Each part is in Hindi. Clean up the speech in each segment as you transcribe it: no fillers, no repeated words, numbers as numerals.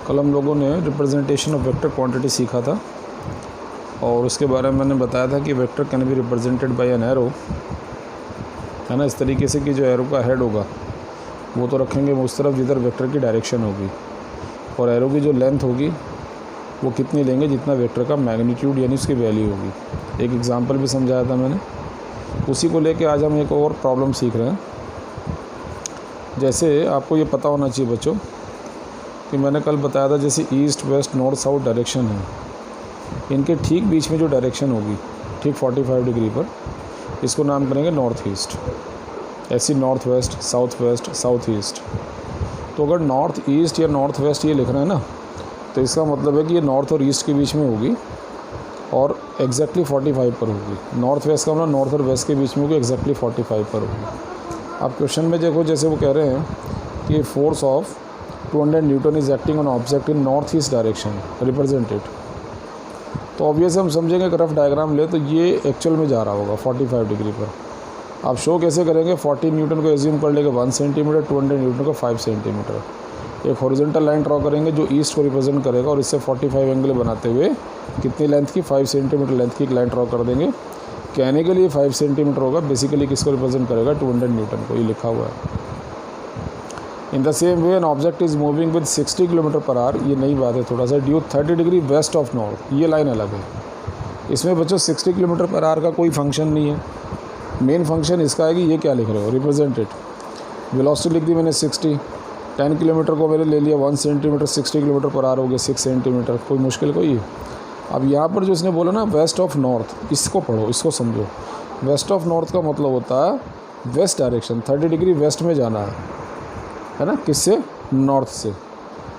कल हम लोगों ने रिप्रेजेंटेशन ऑफ वेक्टर क्वांटिटी सीखा था और उसके बारे में मैंने बताया था कि vector can be represented by an arrow, है ना। इस तरीके से कि जो एरो का हेड होगा वो तो रखेंगे उस तरफ जिधर वेक्टर की डायरेक्शन होगी, और एरो की जो लेंथ होगी वो कितनी लेंगे जितना वेक्टर का मैग्नीट्यूड यानी उसकी वैल्यू होगी। एक एग्जांपल भी समझाया था मैंने, उसी को लेके आज हम एक और प्रॉब्लम सीख रहे हैं। जैसे आपको ये पता होना चाहिए बच्चों कि मैंने कल बताया था जैसे east west north south direction है, इनके ठीक बीच में जो डायरेक्शन होगी ठीक 45 डिग्री पर, इसको नाम करेंगे नॉर्थ ईस्ट। ऐसी नॉर्थ वेस्ट साउथ ईस्ट। तो अगर नॉर्थ ईस्ट या नॉर्थ वेस्ट ये लिख रहे हैं ना, तो इसका मतलब है कि ये नॉर्थ और ईस्ट के बीच में होगी और एग्जैक्टली 45 पर होगी। नॉर्थ वेस्ट का मतलब नॉर्थ और वेस्ट के बीच में होगी, एग्जैक्टली 45 पर होगी। आप क्वेश्चन में देखो, जैसे वो कह रहे हैं कि force of 200 Newton is acting on object in north east direction represented. तो ऑब्वियसली हम समझेंगे कि रफ डायग्राम ले तो ये एक्चुअल में जा रहा होगा 45 डिग्री पर। आप शो कैसे करेंगे? 40 न्यूटन को एज्यूम कर लेंगे 1 सेंटीमीटर, 200 न्यूटन को 5 सेंटीमीटर। एक हॉरिजॉन्टल लाइन ड्रॉ करेंगे जो ईस्ट को रिप्रेजेंट करेगा और इससे 45 एंगल बनाते हुए कितनी लेंथ की 5 सेंटीमीटर लेंथ की एक लाइन ड्रॉ कर देंगे। कहने के लिए 5 सेंटीमीटर होगा, बेसिकली किसको रिप्रेजेंट करेगा? 200 न्यूटन को, ये लिखा हुआ है। इन the same way an object is moving with 60 kilometre per hour, ये नई बात है थोड़ा सा, due 30 degree west of north, ये लाइन अलग है। इसमें बच्चों 60 किलोमीटर पर आवर का कोई फंक्शन नहीं है। मेन फंक्शन इसका है कि ये क्या लिख रहे हो, रिप्रेजेंटेड। वेलोसिटी लिख दी मैंने 60, 10 किलोमीटर को मैंने ले लिया 1 सेंटीमीटर, 60 किलोमीटर पर आवर हो गया 6 सेंटीमीटर, कोई मुश्किल कोई है। अब यहाँ पर जो इसने बोला ना वेस्ट ऑफ नॉर्थ, इसको पढ़ो, इसको समझो। वेस्ट ऑफ नॉर्थ का मतलब होता है वेस्ट डायरेक्शन, 30 डिग्री वेस्ट में जाना है ना, किससे? नॉर्थ से।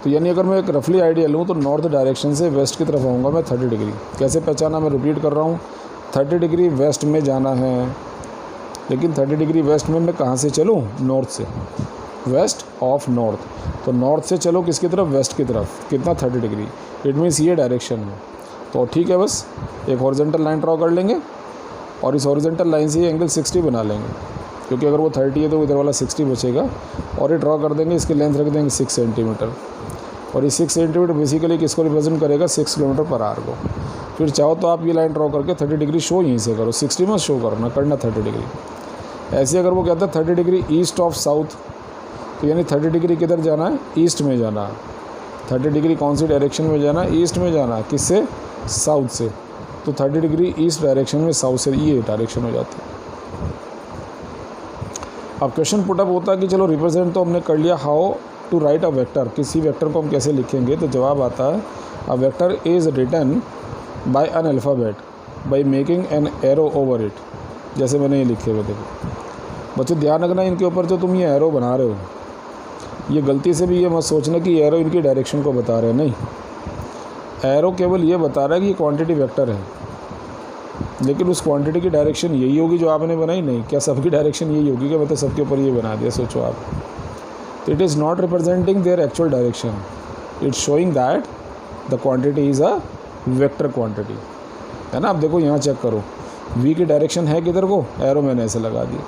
तो यानी अगर मैं एक रफली आइडिया लूँ तो नॉर्थ डायरेक्शन से वेस्ट की तरफ आऊँगा मैं 30 डिग्री। कैसे पहचाना? मैं रिपीट कर रहा हूँ, 30 डिग्री वेस्ट में जाना है, लेकिन 30 डिग्री वेस्ट में मैं कहाँ से चलूँ? नॉर्थ से, वेस्ट ऑफ नॉर्थ। तो नॉर्थ से चलो किसकी तरफ? वेस्ट की तरफ। कितना? 30 डिग्री। इट मीन्स ये डायरेक्शन में। तो ठीक है, बस एक हॉरिजॉन्टल लाइन ड्रॉ कर लेंगे और इस हॉरिजॉन्टल लाइन से ये एंगल 60 बना लेंगे, क्योंकि अगर वो 30 है तो इधर वाला 60 बचेगा, और ये ड्रॉ कर देंगे, इसकी लेंथ रख देंगे 6 सेंटीमीटर, और ये 6 सेंटीमीटर बेसिकली किसको रिप्रेजेंट करेगा? 6 किलोमीटर पर आवर को। फिर चाहो तो आप ये लाइन ड्रॉ करके 30 डिग्री शो यहीं से करो, 60 मत शो करो ना, करना 30 डिग्री। ऐसे अगर वो कहता है 30 डिग्री ईस्ट ऑफ साउथ, तो यानी 30 डिग्री किधर जाना है? ईस्ट में जाना है। 30 डिग्री कौन सी डायरेक्शन में जाना है? ईस्ट में जाना है। किससे? साउथ से। तो 30 डिग्री ईस्ट डायरेक्शन में साउथ से ये डायरेक्शन हो जाती है। अब क्वेश्चन पुटअप होता है कि चलो रिप्रेजेंट तो हमने कर लिया, how to write a vector, किसी वेक्टर को हम कैसे लिखेंगे? तो जवाब आता है a vector is written by an alphabet by making an arrow over it. जैसे मैंने ये लिखे हुए, देखो बच्चों ध्यान रखना इनके ऊपर, जो तुम ये एरो बना रहे हो, ये गलती से भी ये मत सोचना कि एरो इनकी डायरेक्शन को बता रहे हैं, नहीं। एरो केवल ये बता रहा है कि ये क्वांटिटी वेक्टर है, लेकिन उस क्वांटिटी की डायरेक्शन यही होगी जो आपने बनाई? नहीं। क्या सबकी डायरेक्शन यही होगी? क्या मतलब सबके ऊपर ये बना दिया? सोचो आप। तो it is not representing their actual direction, it's showing that the quantity is a vector quantity, है ना। आप देखो यहाँ चेक करो, वी की डायरेक्शन है किधर को? एरो मैंने ऐसे लगा दी,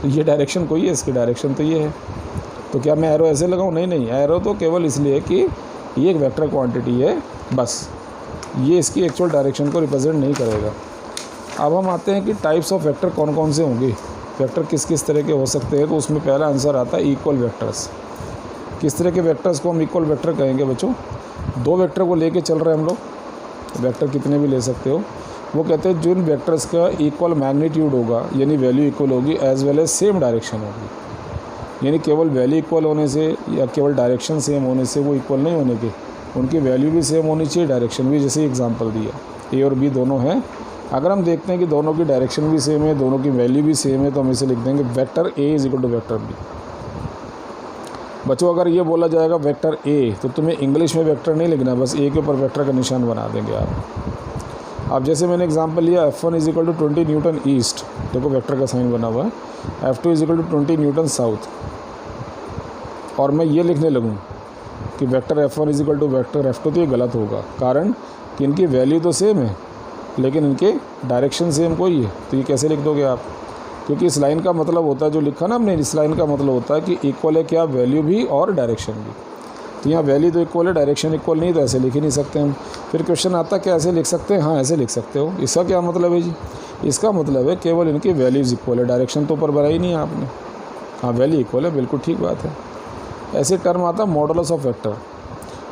तो ये डायरेक्शन कोई है, इसकी डायरेक्शन तो ये है। तो क्या मैं एरो ऐसे लगाऊँ? नहीं, एरो तो केवल इसलिए कि ये एक वेक्टर क्वांटिटी है, बस ये इसकी एक्चुअल डायरेक्शन को रिप्रेजेंट नहीं करेगा। अब हम आते हैं कि टाइप्स ऑफ वेक्टर कौन कौन से होंगे, वेक्टर किस किस तरह के हो सकते हैं। तो उसमें पहला आंसर आता है इक्वल वेक्टर्स। किस तरह के वेक्टर्स को हम इक्वल वेक्टर कहेंगे बच्चों? दो वेक्टर को लेके चल रहे हैं हम लोग, वेक्टर कितने भी ले सकते हो। वो कहते हैं जिन वेक्टर्स का इक्वल मैग्नीट्यूड होगा, यानी वैल्यू इक्वल होगी, as well as same direction होगी। यानी केवल वैल्यू इक्वल होने से या केवल डायरेक्शन सेम होने से वो इक्वल नहीं होने के, उनकी वैल्यू भी सेम होनी चाहिए, डायरेक्शन भी। जैसे एग्जाम्पल दिया, ए और बी दोनों हैं, अगर हम देखते हैं कि दोनों की डायरेक्शन भी सेम है, दोनों की वैल्यू भी सेम है, तो हम इसे लिख देंगे vector A is equal to vector B. बच्चों अगर ये बोला जाएगा वेक्टर ए, तो तुम्हें इंग्लिश में वेक्टर नहीं लिखना, बस ए के ऊपर वेक्टर का निशान बना देंगे आप। अब जैसे मैंने एग्जांपल लिया, F1 is equal to 20 newton east, देखो वेक्टर का साइन बना हुआ है। F2 is equal to 20 newton south, और मैं ये लिखने लगूँ कि vector F1 is equal to vector F2, तो ये गलत होगा, कारण कि इनकी वैल्यू तो सेम है लेकिन इनके डायरेक्शन सेम कोई है। तो ये कैसे लिख दोगे आप? क्योंकि इस लाइन का मतलब होता है, जो लिखा ना हमने, इस लाइन का मतलब होता है कि इक्वल है क्या? वैल्यू भी और डायरेक्शन भी। तो यहाँ वैल्यू तो इक्वल है, डायरेक्शन इक्वल नहीं, तो ऐसे लिख ही नहीं सकते हम। फिर क्वेश्चन आता क्या ऐसे लिख सकते हैं? हाँ ऐसे लिख सकते हो। इसका क्या मतलब है जी? इसका मतलब है केवल इनकी वैल्यूज़ इक्वल है, डायरेक्शन तो ऊपर बनाई नहीं है आपने। हाँ वैल्यू इक्वल है, बिल्कुल ठीक बात है। ऐसे टर्म आता है मॉडुलस ऑफ वेक्टर।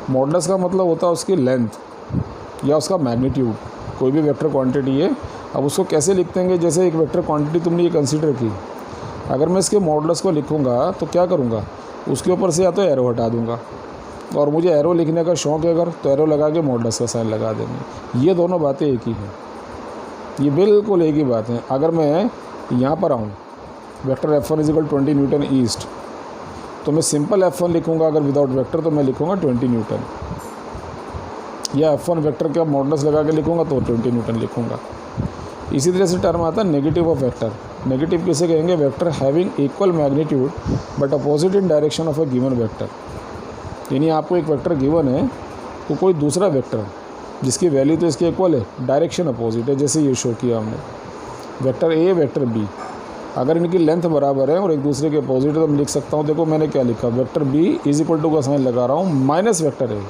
मॉडुलस का मतलब होता है उसकी लेंथ या उसका मैग्नीट्यूड। कोई भी वेक्टर क्वांटिटी है, अब उसको कैसे लिखते हैं? जैसे एक वेक्टर क्वांटिटी तुमने ये कंसीडर की, अगर मैं इसके मॉडुलस को लिखूँगा तो क्या करूँगा? उसके ऊपर से या तो एरो हटा दूँगा, और मुझे एरो लिखने का शौक़ है अगर, तो एरो लगा के मॉडुलस का साइन लगा देंगे। ये दोनों बातें एक ही हैं, ये बिल्कुल एक ही बात है। अगर मैं यहाँ पर आऊँ, वेक्टर F1 = 20 न्यूटन ईस्ट, तो मैं सिंपल F1 लिखूँगा अगर विदाउट वेक्टर, तो मैं लिखूँगा 20 न्यूटन, या F1 वेक्टर का मॉडुलस लगा के लिखूँगा तो 20 न्यूटन लिखूँगा। इसी तरह से टर्म आता है नेगेटिव ऑफ वेक्टर। नेगेटिव किसे कहेंगे? Vector having equal magnitude but opposite in direction of a given vector. यानी आपको एक वेक्टर गिवन है, तो कोई दूसरा वेक्टर जिसकी वैल्यू तो इसके इक्वल है, डायरेक्शन अपोजिट है, जैसे ये शो किया हमने, वेक्टर ए वेक्टर बी, अगर इनकी लेंथ बराबर है और एक दूसरे के अपोजिट है, तो मैं लिख सकता हूँ, देखो मैंने क्या लिखा, वेक्टर बी = का साइन लगा रहा हूँ माइनस वेक्टर ए।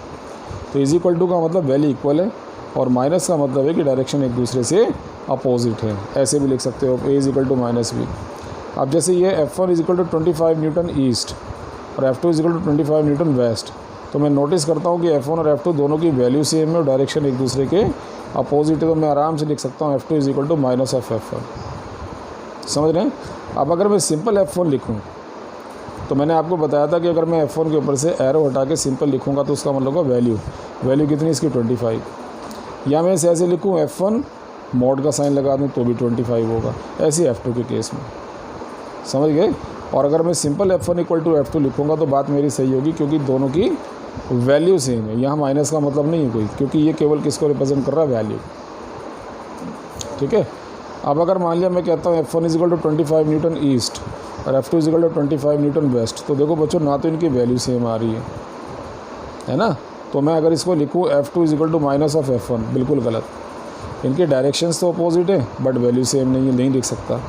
तो = का मतलब वैल्यू इक्वल है, और माइनस का मतलब है कि डायरेक्शन एक दूसरे से अपोजिट है। ऐसे भी लिख सकते हो, a = -b। अब जैसे ये F1 = 25 न्यूटन ईस्ट और F2 = 25 न्यूटन वेस्ट, तो मैं नोटिस करता हूँ कि F1 और F2 दोनों की वैल्यू सेम है और डायरेक्शन एक दूसरे के अपोजिट है, तो मैं आराम से लिख सकता हूँ F2 = -F1। समझ रहे हैं? अब अगर मैं सिंपल F1 लिखूँ, तो मैंने आपको बताया था कि अगर मैं F1 के ऊपर से एरो हटा के सिंपल लिखूँगा तो उसका मतलब होगा वैल्यू कितनी इसकी 25, या मैं इसे ऐसे लिखूँ F1 मॉड का साइन लगा दूँ तो भी 25 होगा, ऐसे F2 के केस में। समझ गए? और अगर मैं सिंपल F1 = F2 लिखूँगा तो बात मेरी सही होगी, क्योंकि दोनों की वैल्यू सेम है। यहाँ माइनस का मतलब नहीं है कोई, क्योंकि ये केवल किसको रिप्रेजेंट कर रहा है? वैल्यू। ठीक है। अब अगर मान लिया मैं कहता हूँ F1 = 25 न्यूटन ईस्ट और F2 = 25 न्यूटन वेस्ट, तो देखो बच्चों ना तो इनकी वैल्यू सेम आ रही है ना? तो मैं अगर इसको लिखूँ F2 = -F1, बिल्कुल गलत। इनके डायरेक्शंस तो अपोजिट है बट वैल्यू सेम नहीं है, नहीं लिख सकता।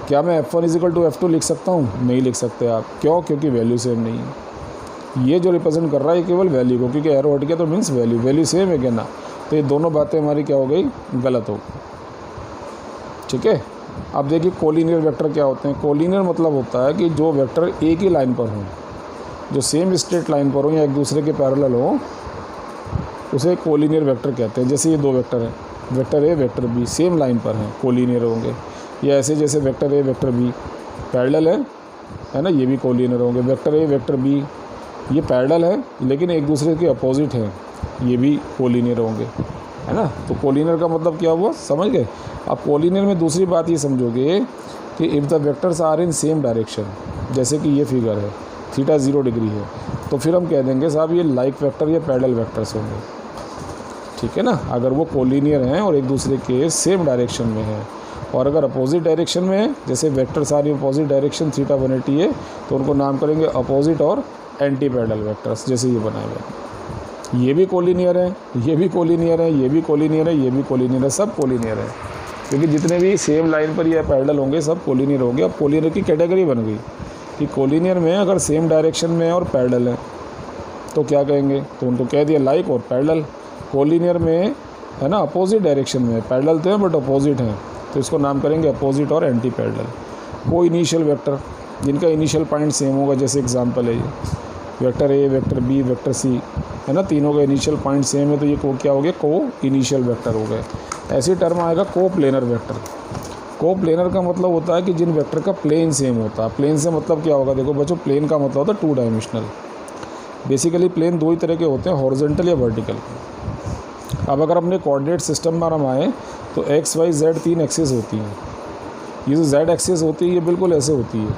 क्या मैं F1 = F2 लिख सकता हूँ? नहीं लिख सकते आप। क्यों? क्योंकि वैल्यू सेम नहीं है। ये जो रिप्रेजेंट कर रहा है केवल वैल्यू को, क्योंकि एरो हट गया तो मीन्स वैल्यू सेम है क्या ना? तो ये दोनों बातें हमारी क्या हो गई? गलत हो। ठीक है। अब देखिए कोलिनियर वेक्टर क्या होते हैं। कोलिनियर मतलब होता है कि जो वेक्टर एक ही लाइन पर हों, जो सेम स्ट्रेट लाइन पर हों या एक दूसरे के पैरेलल हो, उसे कोलिनियर वेक्टर कहते हैं। जैसे ये दो वेक्टर हैं, vector A vector B same line पर हैं, कोलिनियर होंगे। या ऐसे जैसे vector A vector B parallel है ना, ये भी कोलिनियर होंगे। वेक्टर ए वेक्टर बी ये पैरेलल है लेकिन एक दूसरे के अपोजिट हैं, ये भी कोलिनियर होंगे, है ना। तो कोलिनियर का मतलब क्या हुआ? समझ गए? अब कोलिनियर में दूसरी बात ये समझोगे कि if the vectors are in same direction, जैसे कि ये फिगर है, थीटा 0 डिग्री है, तो फिर हम कह देंगे साहब ये लाइक वेक्टर या पैरेलल वेक्टर्स होंगे। ठीक है ना। अगर वो कोलिनियर हैं और एक दूसरे के सेम डायरेक्शन में हैं, और अगर अपोजिट डायरेक्शन में है, जैसे vectors are in opposite direction, theta 180 है, तो उनको नाम करेंगे अपोजिट और एंटी पैरेलल वेक्टर्स, जैसे ये बनाए हुए। ये भी कोलिनियर है, ये भी कोलिनियर है, ये भी कोलिनियर है, ये भी कोलिनियर है, सब कोलिनियर है, क्योंकि जितने भी सेम लाइन पर ये पैरेलल होंगे सब कोलिनियर होंगे। अब कोलिनियर की कैटेगरी बन गई कि कोलिनियर में अगर सेम डायरेक्शन में है और पैरेलल है तो क्या कहेंगे? तो उनको कह दिया लाइक और पैरेलल। कोलिनियर में है ना अपोजिट डायरेक्शन में, पैरेलल तो है बट अपोजिट हैं, तो इसको नाम करेंगे अपोजिट और anti parallel. Coinitial vector जिनका इनिशियल पॉइंट सेम होगा, जैसे एग्जांपल है ये vector A vector B vector C, है ना, तीनों का इनिशियल पॉइंट सेम है, तो ये क्या हो गया? को इनिशियल वेक्टर हो गए। ऐसी टर्म आएगा को प्लेनर वेक्टर। को प्लेनर का मतलब होता है कि जिन वेक्टर का प्लेन सेम होता है। प्लेन से मतलब क्या होगा? देखो बच्चों, प्लेन का मतलब होता है 2 डायमेंशनल। बेसिकली प्लेन दो ही तरह के होते हैं, हॉरिजॉन्टल या वर्टिकल। अब अगर अपने कोऑर्डिनेट सिस्टम में हम आए तो एक्स वाई जेड 3 एक्सिस होती हैं। ये जो जेड एक्सिस होती है ये बिल्कुल ऐसे होती है,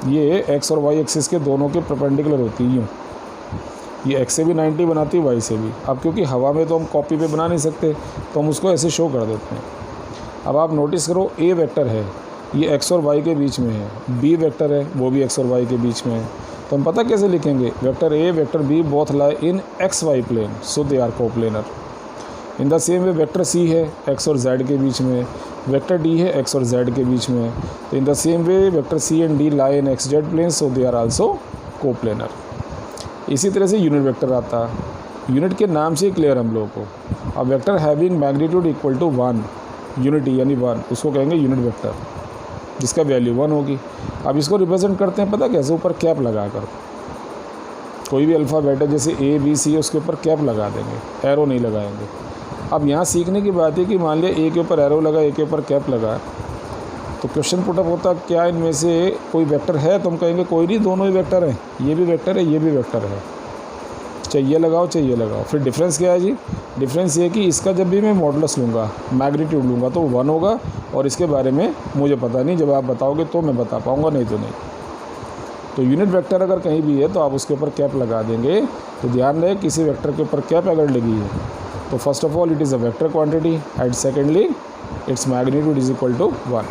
ये एक्स और वाई एक्सिस के दोनों के परपेंडिकुलर होती है। ये एक्स से भी 90 बनाती है, वाई से भी। अब क्योंकि हवा में तो हम कॉपी पे बना नहीं सकते, तो हम उसको ऐसे शो कर देते हैं। अब आप नोटिस करो, ए वेक्टर है, ये एक्स और वाई के बीच में है। बी वेक्टर है, वो भी एक्स और वाई के बीच में है। तो हम पता कैसे लिखेंगे? Vector A vector B both lie in X Y plane, so they are coplanar. In the same way vector C है, एक्स और जेड के बीच में। वेक्टर डी है, एक्स और जेड के बीच में। तो in the same way vector C and D lie in X Z plane, so they are also coplanar. इसी तरह से यूनिट वेक्टर आता है। यूनिट के नाम से ही क्लियर हम लोगों को। अब vector having magnitude equal to 1, unity यानी 1, उसको कहेंगे यूनिट वेक्टर, जिसका वैल्यू 1 होगी। अब इसको रिप्रेजेंट करते हैं पता कैसे, ऊपर कैप लगाकर। कोई भी अल्फ़ाबेट है जैसे ए बी सी, उसके ऊपर कैप लगा देंगे, एरो नहीं लगाएंगे। अब यहाँ सीखने की बात है कि मान लिया ए के ऊपर एरो लगा, ए के ऊपर कैप लगा, तो क्वेश्चन पुटअप होता क्या इनमें से कोई वेक्टर है, तो हम कहेंगे कोई नहीं, दोनों ही वेक्टर हैं, ये भी वेक्टर है, ये भी वेक्टर है, चाहिए लगाओ चाहिए लगाओ। फिर डिफरेंस क्या है जी, डिफरेंस ये कि इसका जब भी मैं मॉडुलस लूँगा, मैग्नीट्यूड लूँगा, तो 1 होगा, और इसके बारे में मुझे पता नहीं, जब आप बताओगे तो मैं बता पाऊँगा, नहीं तो नहीं। तो यूनिट वेक्टर अगर कहीं भी है तो आप उसके ऊपर कैप लगा देंगे। तो ध्यान रहे, किसी वेक्टर के ऊपर कैप अगर लगी है तो first of all it is a vector quantity, and secondly its magnitude is equal to 1।